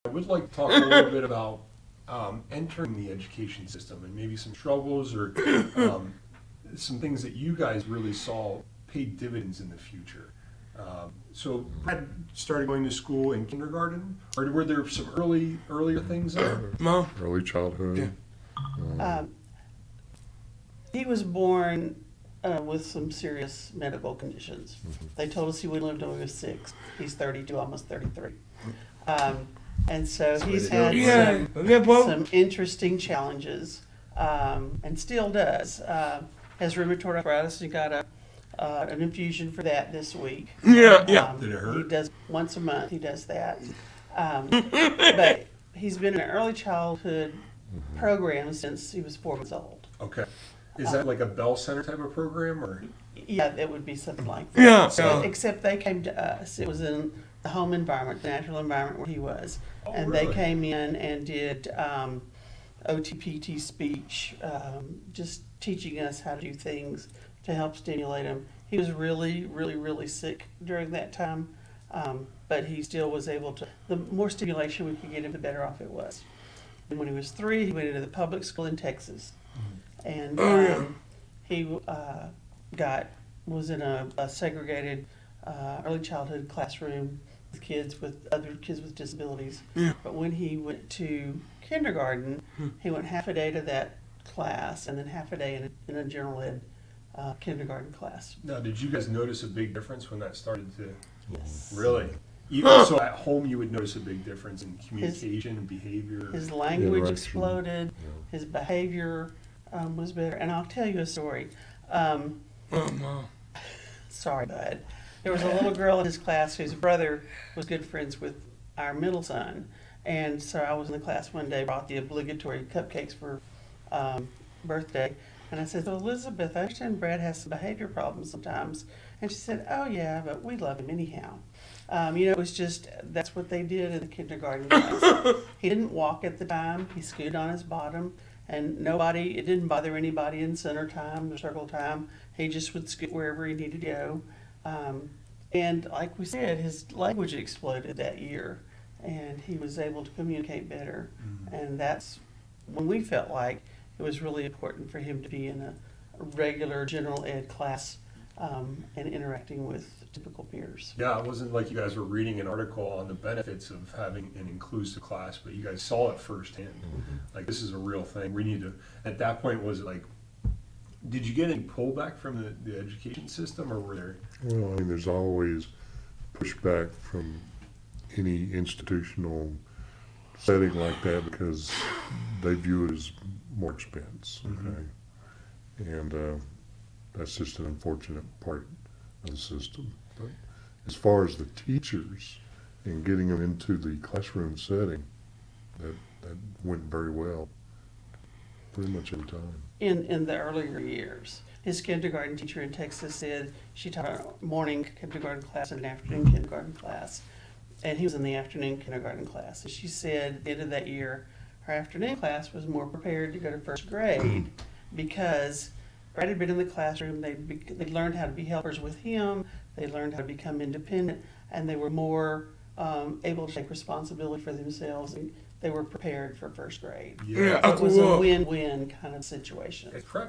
I would like to talk a little bit about entering the education system and maybe some struggles or some things that you guys really saw pay dividends in the future. So Brad started going to school in kindergarten, or were there some earlier things there? No. Early childhood. He was born with some serious medical conditions. They told us he would live till he was 6. He's 32, almost 33. And so he's had some interesting challenges, and still does. Has rheumatoid arthritis. He got an infusion for that this week. Yeah. Did it hurt? He does once a month. He does that. But he's been in an early childhood program since he was 4 months old. Okay. Is that like a Bell Center type of program, or? Yeah, it would be something like that. Yeah. Except they came to us. It was in the home environment, the natural environment where he was. Oh, And really? they came in and did OTPT speech, just teaching us how to do things to help stimulate him. He was really, really, really sick during that time, but he still was able to, the more stimulation we could get him, the better off it was. And when he was 3, he went into the public school in Texas. And he was in a segregated early childhood classroom with other kids with disabilities. Yeah. But when he went to kindergarten, he went half a day to that class and then half a day in a general ed kindergarten class. Now, did you guys notice a big difference when that started to? Yes. Really? Even so, at home, you would notice a big difference in communication and behavior. His language Interaction. exploded. His behavior was better. And I'll tell you a story. Oh, no. Sorry, bud. There was a little girl in his class whose brother was good friends with our middle son. And so I was in the class one day, brought the obligatory cupcakes for birthday. And I said, "So Elizabeth, I understand Brad has some behavior problems sometimes." And she said, "Oh, yeah, but we love him anyhow." It was just, that's what they did in the kindergarten class. He didn't walk at the time. He scooted on his bottom. And it didn't bother anybody in center time or circle time. He just would scoot wherever he needed to go. And like we said, his language exploded that year. And he was able to communicate better. And that's when we felt like it was really important for him to be in a regular general ed class and interacting with typical peers. Yeah, it wasn't like you guys were reading an article on the benefits of having an inclusive class, but you guys saw it firsthand. Like, this is a real thing. We need to, at that point, was it like, did you get any pullback from the education system, or were there? Well, I mean, there's always pushback from any institutional setting like that because they view it as more expense. Okay, and that's just an unfortunate part of the system. But as far as the teachers and getting them into the classroom setting, that went very well, pretty much every time. In the earlier years, his kindergarten teacher in Texas said she taught a morning kindergarten class and an afternoon kindergarten class. And he was in the afternoon kindergarten class. And she said at the end of that year, her afternoon class was more prepared to go to first grade because Brad had been in the classroom. They learned how to be helpers with him. They learned how to become independent, and they were more able to take responsibility for themselves. And they were prepared for first grade. Yeah. So it was a win-win kind of situation. Correct